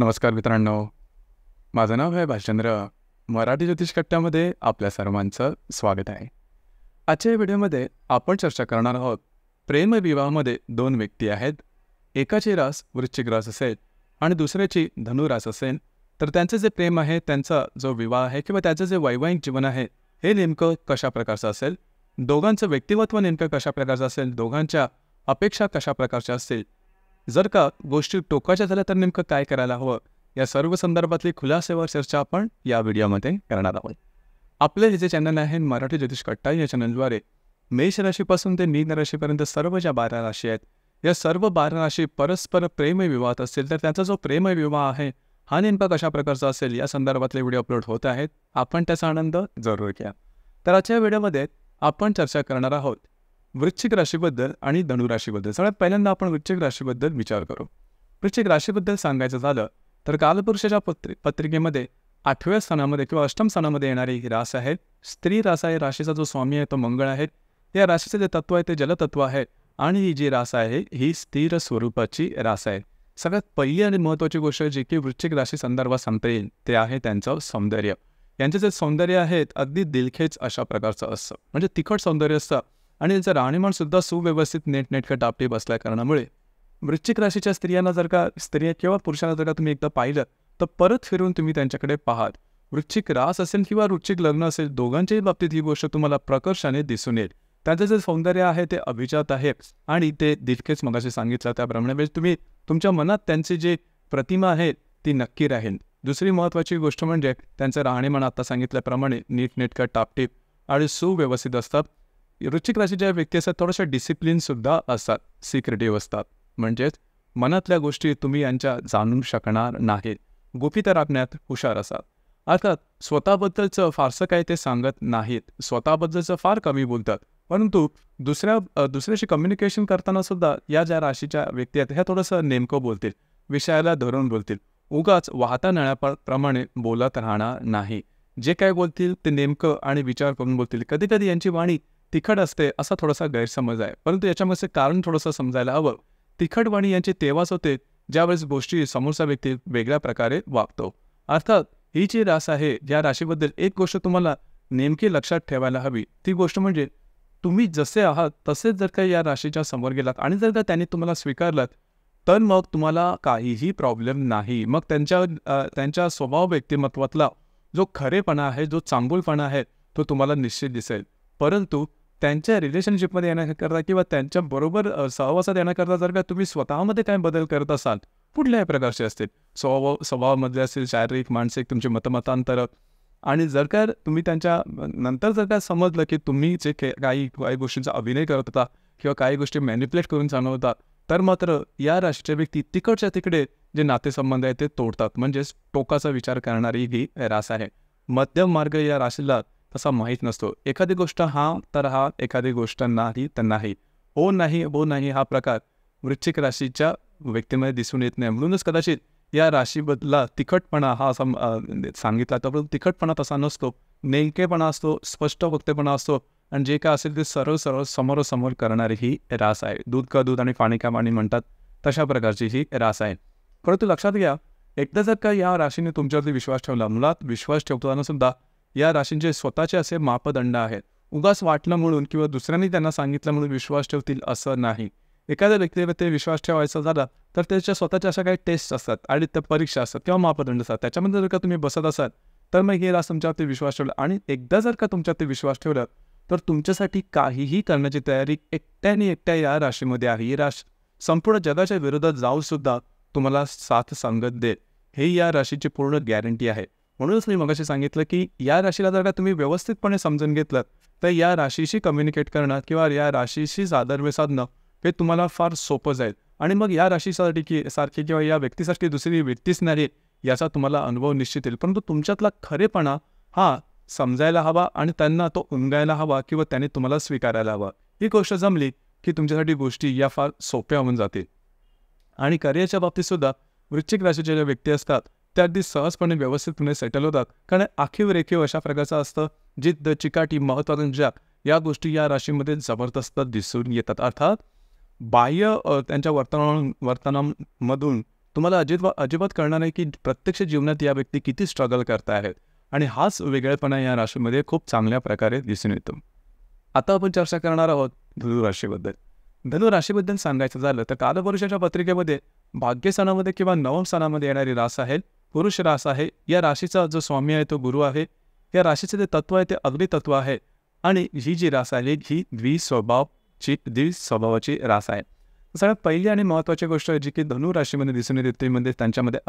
नमस्कार मित्रांनो, माझं नाव आहे भालचंद्र. मराठी ज्योतिष कट्ट्यामध्ये आपल्या सर्वांचं स्वागत आहे. आजच्या व्हिडिओमध्ये आपण चर्चा करणार आहोत. प्रेमविवाहामध्ये दोन व्यक्ती आहेत. एकाची रास वृश्चिक रास असेल आणि दुसऱ्याची धनु रास असेल, तर त्यांचे जे प्रेम आहे, त्यांचा जो विवाह आहे किंवा त्याचं जे वैवाहिक जीवन आहे, हे नेमकं कशा प्रकारचं असेल, दोघांचं व्यक्तिमत्व नेमकं कशा प्रकारचं असेल, दोघांच्या अपेक्षा कशा प्रकारच्या असतील, जर का गोष्टी टोकाच्या झाल्या तर नेमकं काय करायला हवं, या सर्व संदर्भातली खुलासेवर चर्चा आपण या व्हिडिओमध्ये करणार आहोत. आपले हे जे चॅनल आहे मराठी ज्योतिष कट्टा, या चॅनलद्वारे मेष राशीपासून ते मीन राशीपर्यंत सर्व ज्या 12 राशी आहेत, या सर्व 12 राशी परस्पर प्रेमविवाहात असतील तर त्यांचा जो प्रेमविवाह आहे हा नेमका कशा प्रकारचा असेल, या संदर्भातले व्हिडिओ अपलोड होत आहेत. आपण त्याचा आनंद जरूर घ्या. तर आजच्या व्हिडिओमध्ये आपण चर्चा करणार आहोत वृश्चिक राशीबद्दल आणि धनु राशीबद्दल. सगळ्यात पहिल्यांदा आपण वृश्चिक राशीबद्दल विचार करू. वृश्चिक राशीबद्दल सांगायचं झालं तर कालपुरुषाच्या पत्रिकेमध्ये 8व्या स्थानामध्ये किंवा अष्टम स्थानामध्ये येणारी ही रास आहे. स्त्री रास आहे. राशीचा जो स्वामी आहे तो मंगळ आहे. या राशीचे जे तत्व आहे ते जलतत्व आहे आणि ही जी रास आहे ही स्थिर स्वरूपाची रास आहे. सगळ्यात पहिली आणि महत्त्वाची गोष्ट जी की वृश्चिक राशी संदर्भात सांगता येईल ते आहे त्यांचं सौंदर्य. यांचे जे सौंदर्य आहेत अगदी दिलखेच अशा प्रकारचं असतं, म्हणजे तिखट सौंदर्य असतं आणि त्यांचं राहणीमान सुद्धा सुव्यवस्थित नीटनेटकं टापटीप असल्या कारणामुळे वृश्चिक राशीच्या स्त्रियांना जर का किंवा पुरुषांना जर का तुम्ही एकदा पाहिलं तर परत फिरून तुम्ही त्यांच्याकडे पाहाल. वृश्चिक रास असेल किंवा वृश्चिक लग्न असेल, दोघांच्याही बाबतीत ही गोष्ट तुम्हाला प्रकर्षाने दिसून येईल. त्यांचं जे सौंदर्य आहे ते अभिजात आहे आणि ते दिलखेच मगाशी सांगितलं त्याप्रमाणे म्हणजे तुम्ही तुमच्या मनात त्यांची जी प्रतिमा आहे ती नक्की राहील. दुसरी महत्त्वाची गोष्ट म्हणजे त्यांचं राहणीमान आता सांगितल्याप्रमाणे नीटनेटकं टापटीप आणि सुव्यवस्थित असतात. वृश्चिक राशीच्या व्यक्ती असतात थोड्याशा डिसिप्लिनसुद्धा असतात, सिक्रेटिव्ह असतात, म्हणजेच मनातल्या गोष्टी तुम्ही यांच्या जाणू शकणार नाहीत. गुपित राखण्यात हुशार असतात. अर्थात स्वतःबद्दलचं फारसं काही ते सांगत नाहीत, स्वतःबद्दलचं फार कमी बोलतात, परंतु दुसऱ्याशी कम्युनिकेशन करताना सुद्धा या ज्या राशीच्या व्यक्ती आहेत ह्या थोडंसं नेमकं बोलतील, विषयाला धरून बोलतील, उगाच वाहता नळ्याप्रमाणे बोलत राहणार नाही. जे काय बोलतील ते नेमकं आणि विचार करून बोलतील. कधी कधी यांची वाणी तिखट असते असा थोडासा गैरसमज आहे, परंतु याच्यामध्ये कारण थोडंसं समजायला हवं. तिखट वाणी यांची तेव्हाच होते ज्यावेळेस गोष्टी समोरचा व्यक्ती वेगळ्या प्रकारे वागतो. अर्थात ही जी रास आहे या राशीबद्दल एक गोष्ट तुम्हाला नेमकी लक्षात ठेवायला हवी. ती गोष्ट म्हणजे तुम्ही जसे आहात तसेच जर का या राशीच्या समोर गेलात आणि जर का त्यांनी तुम्हाला स्वीकारलात तर मग तुम्हाला काहीही प्रॉब्लेम नाही. मग त्यांच्या स्वभाव व्यक्तिमत्वातला जो खरेपणा आहे, जो चांगुलपणा आहे तो तुम्हाला निश्चित दिसेल. परंतु त्यांच्या रिलेशनशिपमध्ये येण्याकरता किंवा त्यांच्याबरोबर सहवासात येण्याकरता जर का तुम्ही स्वतःमध्ये काय बदल करत असाल, कुठल्याही प्रकारचे असतील, स्वभावामधले असतील, शारीरिक मानसिक तुमचे मतमतांतर, आणि जर का तुम्ही त्यांच्या नंतर जर का समजलं की तुम्ही जे काही गोष्टींचा अभिनय करत होता किंवा काही गोष्टी मॅनिप्युलेट करून सांगत होता, तर मात्र या राशीच्या व्यक्ती तिकडच्या तिकडे जे नातेसंबंध आहेत ते तोडतात. म्हणजेच टोकाचा विचार करणारी ही रास आहे. मध्यम मार्ग या राशीला तसा माहीत नसतो. एखादी गोष्ट हा तर हा, एखादी गोष्ट नाही तर नाही, हो नाही हा प्रकार वृश्चिक राशीच्या व्यक्तीमध्ये दिसून येत नाही. म्हणूनच कदाचित या राशीबद्दला तिखटपणा हा सांगितला तर तिखटपणा तसा नसतो, नेमकेपणा असतो, स्पष्ट वक्तेपणा असतो आणि जे काय असेल ते सरळ समोरासमोर करणारी ही रास आहे. दूध का दूध आणि पाणी का पाणी म्हणतात तशा प्रकारची ही रास आहे. परंतु लक्षात घ्या, एकदा जर का या राशीने तुमच्यावरती विश्वास ठेवला, मुळात विश्वास ठेवताना सुद्धा या राशींचे स्वतःचे असे मापदंड आहेत. उगाच वाटलं म्हणून किंवा दुसऱ्यांनी त्यांना सांगितलं म्हणून विश्वास ठेवतील असं नाही. एखाद्या व्यक्तीवर ते विश्वास ठेवायचा झाला तर त्याच्या स्वतःच्या अशा काही टेस्ट असतात आणि त्या परीक्षा असतात किंवा मापदंड असतात. त्याच्यामध्ये जर का तुम्ही बसत असाल तर मग ही रास तुमच्यावरती विश्वास ठेवला आणि एकदा जर का तुमच्यावरती विश्वास ठेवला तर तुमच्यासाठी काहीही करण्याची तयारी एकट्या या राशीमध्ये आहे. ही राशी संपूर्ण जगाच्या विरोधात जाऊन सुद्धा तुम्हाला साथ सांगत देत, हे या राशीची पूर्ण गॅरंटी आहे. म्हणूनच मी मगाशी सांगितलं की या राशीला जर का तुम्ही व्यवस्थितपणे समजून घेतलं तर या राशीशी कम्युनिकेट करणं किंवा या राशीशी साधर्म्य साधणं हे तुम्हाला फार सोपं जाईल आणि मग या राशीसाठी सारखी किंवा या व्यक्तीसारखी दुसरी व्यक्तीच नाही याचा तुम्हाला अनुभव निश्चित येईल. परंतु तुमच्यातला खरेपणा हा समजायला हवा आणि त्यांना तो उमगायला हवा किंवा त्यांनी तुम्हाला स्वीकारायला हवा. ही गोष्ट जमली की तुमच्यासाठी गोष्टी या फार सोप्या होऊन जातील. आणि करिअरच्या बाबतीत सुद्धा वृश्चिक राशीच्या ज्या व्यक्ती असतात त्या अगदी सहजपणे व्यवस्थितपणे सेटल होतात, कारण आखीव रेखीव अशा प्रकारचं असतं. जिद्द, चिकाटी, महत्त्वाकांक्षा या गोष्टी या राशीमध्ये जबरदस्त दिसून येतात. अर्थात बाह्य त्यांच्या वर्तनामधून तुम्हाला अजिबात कळणार नाही की प्रत्यक्ष जीवनात या व्यक्ती किती स्ट्रगल करत आहेत आणि हाच वेगळेपणा या राशीमध्ये खूप चांगल्या प्रकारे दिसून येतो. आता आपण चर्चा करणार आहोत धनुराशीबद्दल. धनुराशीबद्दल सांगायचं झालं तर कालपुरुषाच्या पत्रिकेमध्ये भाग्यस्थानामध्ये किंवा नवम स्थानामध्ये येणारी रास आहे पुरुष रास आहे. या राशीचा जो स्वामी आहे तो गुरु आहे. या राशीचे जे तत्व आहे ते अग्नितत्व आहे आणि ही जी रास आहे ही द्विस्वभावाची रास आहे. सगळ्यात पहिली आणि महत्त्वाची गोष्ट जी की धनु राशीमध्ये दिसून येते म्हणजे त्यांच्यामध्ये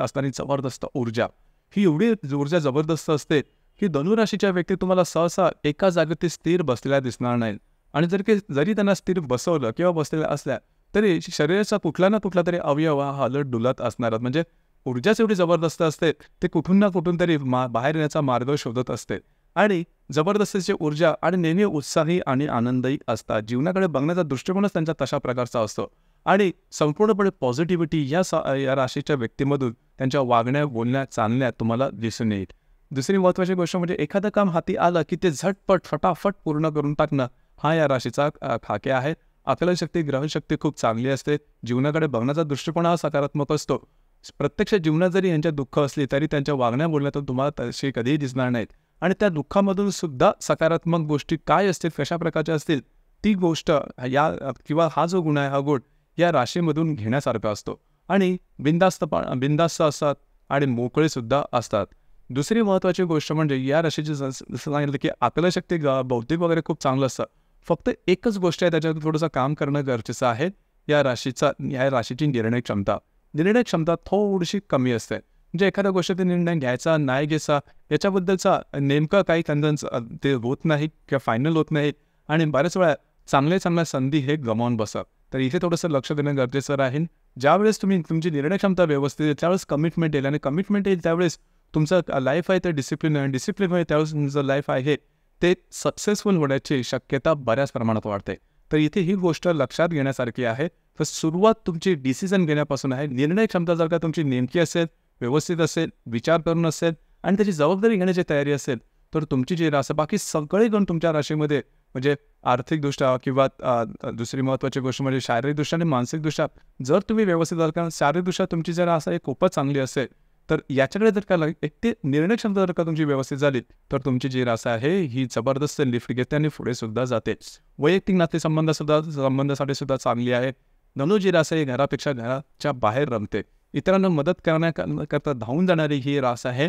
असणारी जबरदस्त ऊर्जा. ही एवढी ऊर्जा जबरदस्त असते की धनुराशीच्या व्यक्ती तुम्हाला सहसा एका जागेत स्थिर बसलेल्या दिसणार नाहीत आणि जरी त्यांना स्थिर बसवलं किंवा बसलेल्या असल्या तरी शरीराचा कुठला ना कुठला तरी अवयव हा हलत डुलत असणारच. म्हणजे ऊर्जाच एवढी जबरदस्त असते ते कुठून ना कुठून तरी बाहेर येण्याचा मार्ग शोधत असते आणि जबरदस्तीची ऊर्जा आणि नेहमी उत्साही आणि आनंदही असतात. जीवनाकडे बघण्याचा दृष्टिकोनच त्यांचा तशा प्रकारचा असतो आणि संपूर्णपणे पॉझिटिव्हिटी या राशीच्या व्यक्तीमधून त्यांच्या वागण्या बोलण्या चालण्यात तुम्हाला दिसून येईल. दुसरी महत्त्वाची गोष्ट म्हणजे एखादं काम हाती आलं की ते झटपट फटाफट पूर्ण करून टाकणं हा या राशीचा खाके आहे. आकलनशक्ती ग्रहणशक्ती खूप चांगली असते. जीवनाकडे बघण्याचा दृष्टिकोन हा सकारात्मक असतो. प्रत्यक्ष जीवनात जरी यांच्या दुःख असली तरी त्यांच्या वागण्या बोलण्यातून तुम्हाला तशी कधीही दिसणार नाहीत आणि त्या दुःखामधून सुद्धा सकारात्मक गोष्टी काय असतील कशा प्रकारच्या असतील ती गोष्ट किंवा हा जो गुण आहे हा गुण या राशीमधून घेण्यासारखा असतो आणि बिंदास्त असतात आणि मोकळे सुद्धा असतात. दुसरी महत्त्वाची गोष्ट म्हणजे या राशीची सांगितलं की आकलनशक्ती बौद्धिक वगैरे खूप चांगलं असतं. फक्त एकच गोष्ट आहे त्याच्यात थोडंसं काम करणं गरजेचं आहे. या राशीची निर्णय क्षमता थोडीशी कमी असते. म्हणजे एखाद्या गोष्टीचा निर्णय घ्यायचा नाही घ्यायचा याच्याबद्दलचा नेमका काही ते होत नाही किंवा फायनल होत नाही आणि बऱ्याच वेळा चांगल्या संधी हे गमावून बसतात. तर इथे थोडंसं लक्ष देणं गरजेचं राहील. ज्यावेळेस तुमची निर्णय क्षमता व्यवस्थित आहे त्यावेळेस कमिटमेंट येईल आणि कमिटमेंट येईल त्यावेळेस तुमचं लाईफ आहे ते डिसिप्लिन आहे. डिसिप्लिन आहे त्यावेळेस तुमचं लाईफ आहे ते सक्सेसफुल होण्याची शक्यता बऱ्याच प्रमाणात वाढते. तर इथे ही गोष्ट लक्षात घेण्यासारखी आहे. तर सुरुवात तुमची डिसिजन घेण्यापासून आहे. निर्णय क्षमता जर का तुमची नेमकी असेल व्यवस्थित असेल विचार करून असेल आणि त्याची जबाबदारी घेण्याची तयारी असेल तर तुमची जी रास बाकी सगळे गुण तुमच्या राशीमध्ये म्हणजे आर्थिकदृष्ट्या किंवा दुसरी महत्त्वाची गोष्ट म्हणजे शारीरिकदृष्ट्या आणि मानसिकदृष्ट्या जर तुम्ही व्यवस्थित आहात कारण शारीरिकदृष्ट्या तुमची जर असं खूपच चांगली असेल तर याच्याकडे जर का एक ते निर्णय क्षमता जर का तुमची व्यवस्थित झाली तर तुमची जी रास आहे ही जबरदस्त लिफ्ट घेते आणि पुढे सुद्धा जाते. वैयक्तिक संबंधासाठी सुद्धा चांगली आहे. धनु जी रास आहे घरापेक्षा घराच्या बाहेर रमते. इतरांना मदत करण्याकरता धावून जाणारी ही रास आहे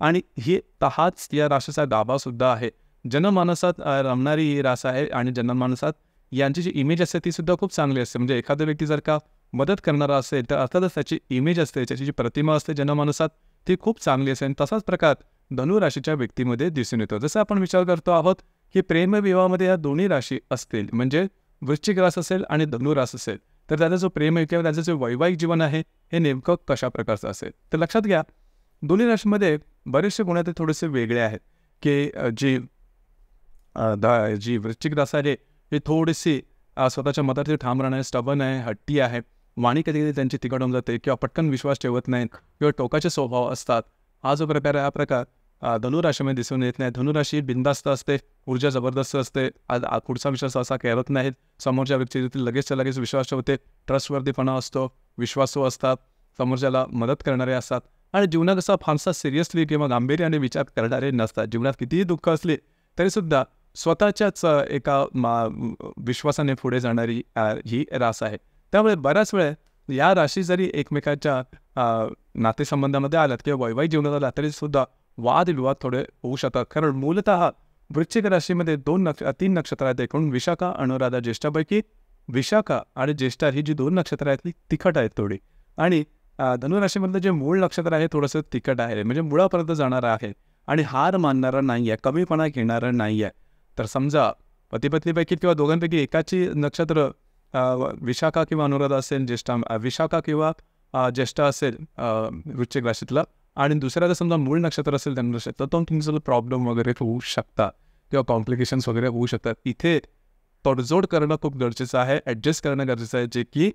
आणि ही हाच या राशीचा गाभा सुद्धा आहे. जनमानसात रमणारी ही रास आहे आणि जनमानसात यांची जी इमेज असते ती सुद्धा खूप चांगली असते. म्हणजे एखादा व्यक्ती जर का मदत करणारा असेल तर अर्थातच त्याची इमेज असते त्याची जी प्रतिमा असते जनमानसात ती खूप चांगली असते आणि तसाच प्रकार धनु राशीच्या व्यक्तीमध्ये दिसून येतो. जसं आपण विचार करतो आहोत की प्रेमविवाहामध्ये या दोन्ही राशी असतील म्हणजे वृश्चिक रास असेल आणि धनु रास असेल तर त्याचा जो प्रेम किंवा त्याचं जे वैवाहिक जीवन आहे हे नेमकं कशा प्रकारचं असेल. तर लक्षात घ्या दोन्ही राशीमध्ये बरेचसे गुण ते थोडेसे वेगळे आहेत की जी वृश्चिक रास आहे ही थोडीशी स्वतःच्या मतातील ठाम राहणारे स्टबन आहे हट्टी आहे. वाणी कधी कधी त्यांची तिखट होऊन जाते किंवा पटकन विश्वास ठेवत नाहीत किंवा टोकाचे स्वभाव असतात. हा जो प्रकार आहे हा प्रकार धनुराशीमध्ये दिसून येत नाही. धनुराशी बिंदास्त असते ऊर्जा जबरदस्त असते. पुढचा विश्वास असा करत नाहीत. समोरच्या व्यक्तीतील लगेच विश्वास ठेवते. ट्रस्टवर्दीपणा असतो विश्वासू असतात समोरच्याला मदत करणारे असतात आणि जीवनात असा फारसा सिरियसली किंवा गांभीर्याने विचार करणारे नसतात. जीवनात कितीही दुःख असले तरीसुद्धा स्वतःच्याच एका विश्वासाने पुढे जाणारी ही रास आहे. त्यामुळे बऱ्याच वेळा या राशी जरी एकमेकांच्या नातेसंबंधामध्ये आल्यात किंवा वैवाहिक जीवनात आला तरी सुद्धा वादविवाद थोडे होऊ शकतात. कारण मूलतः वृश्चिक राशीमध्ये 3 नक्षत्र आहेत. एकूण विशाखा अनुराधा ज्येष्ठापैकी विशाखा आणि ज्येष्ठा ही जी 2 नक्षत्र आहेत ती तिखट आहेत थोडी आणि धनुराशीमधलं जे मूळ नक्षत्र आहे थोडंसं तिखट आहे म्हणजे मुळापर्यंत जाणारं आहे आणि हार मानणारा नाही आहे कमीपणा घेणारं नाही आहे. तर समजा पतीपत्नीपैकी किंवा दोघांपैकी एकाची नक्षत्र विशाखा किंवा अनुराधा असेल विशाखा किंवा ज्येष्ठा असेल वृश्चिक राशीतला आणि दुसऱ्याचं समजा मूळ नक्षत्र असेल धनुराशीत तर तुमचं प्रॉब्लेम वगैरे होऊ शकतात किंवा कॉम्प्लिकेशन्स वगैरे होऊ शकतात. इथे तडजोड करणं खूप गरजेचं आहे. ॲडजस्ट करणं गरजेचं आहे जे की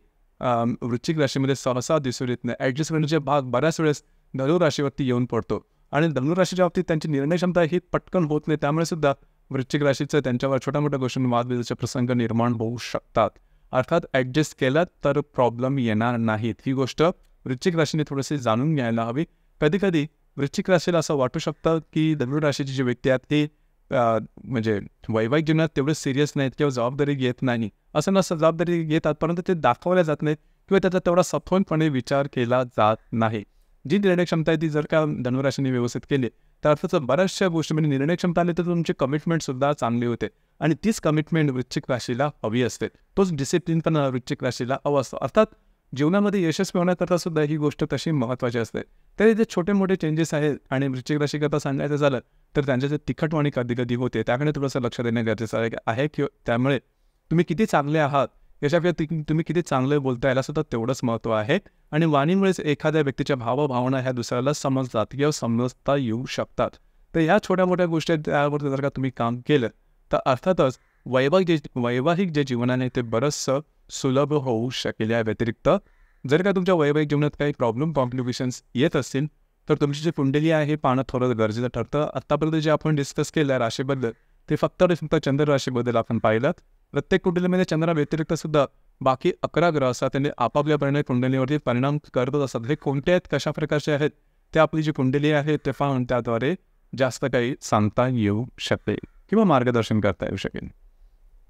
वृश्चिक राशीमध्ये सहसा दिसून येत नाही. ॲडजस्ट करण्याचे भाग बऱ्याच वेळेस धनुराशीवरती येऊन पडतो आणि धनुराशीच्या बाबतीत त्यांची निर्णय क्षमता ही पटकन होत नाही. त्यामुळे सुद्धा वृश्चिक राशीचं त्यांच्यावर छोट्या मोठ्या गोष्टींवर वादविवादाचे प्रसंग निर्माण होऊ शकतात अर्थात ॲडजस्ट केलं तर प्रॉब्लेम येणार नाहीत. ही गोष्ट वृश्चिक राशीने थोडीशी जाणून घ्यायला हवी. कधी-कधी वृश्चिक राशीला असं वाटू शकतं की धनु राशीची जी व्यक्ती आहेत ती म्हणजे वैवाहिक जीवनात तेवढे सिरियस नाहीत किंवा जबाबदारी घेत नाही. असं नसतं, जबाबदारी घेतात परंतु ते दाखवल्या जात नाहीत किंवा त्याचा तेवढा सखोलपणे विचार केला जात नाही. जी निर्णय क्षमता आहे ती जर का धनुराशीने व्यवस्थित केली तर अर्थात बऱ्याचशा गोष्टी म्हणजे निर्णय क्षमता आली तर तुमची कमिटमेंटसुद्धा चांगली होते आणि तीच कमिटमेंट वृश्चिक राशीला हवी असते. तोच डिसिप्लिन पण वृश्चिक राशीला हवा असतो. अर्थात जीवनामध्ये यशस्वी होण्याकरता सुद्धा ही गोष्ट तशी महत्त्वाची असते. तरी जे छोटे मोठे चेंजेस आहेत आणि वृश्चिक राशीकरता सांगायचं झालं तर त्यांच्या जे तिखटवाणी कधी-कधी होते त्याकडे थोडंसं लक्ष देणं गरजेचं आहे की त्यामुळे तुम्ही किती चांगले आहात याच्यापेक्षा तुम्ही किती चांगले बोलता याला सुद्धा तेवढंच महत्त्व आहे. आणि वाणीमुळेच एखाद्या व्यक्तीच्या भावभावना ह्या दुसऱ्याला समजतात किंवा समजता येऊ शकतात. तर ह्या छोट्या मोठ्या गोष्टी त्यावर जर का तुम्ही काम केलं तर अर्थातच वैवाहिक जे जीवन आहे ते बरंचसं सुलभ होऊ शकेल. या व्यतिरिक्त जर का तुमच्या वैवाहिक जीवनात काही कॉम्प्लिकेशन्स येत असतील तर तुमची जी कुंडली आहे हे पाहणं थोडं गरजेचं ठरतं. आत्तापर्यंत जे आपण डिस्कस केलं राशीबद्दल ते फक्त चंद्र राशीबद्दल आपण पाहिलं. प्रत्येक कुंडलीमध्ये चंद्रा व्यतिरिक्त सुद्धा बाकी 11 ग्रह असतात त्यांनी आपापल्यापणे कुंडलीवरती परिणाम करतच असतात. हे कोणते आहेत, कशा प्रकारचे आहेत ते आपली जी कुंडली आहे ते पाहून त्याद्वारे जास्त काही सांगता येऊ शकेल किंवा मार्गदर्शन करता येऊ शकेल.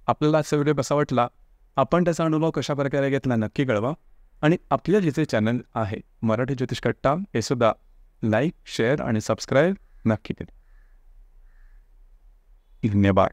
आपल्याला आजचा व्हिडिओ कसा वाटला, आपण त्याचा अनुभव कशा प्रकारे घेतला नक्की कळवा आणि आपल्या जे चॅनल आहे मराठी ज्योतिष कट्टा हे सुद्धा लाईक, शेअर आणि सबस्क्राईब नक्की करा. धन्यवाद.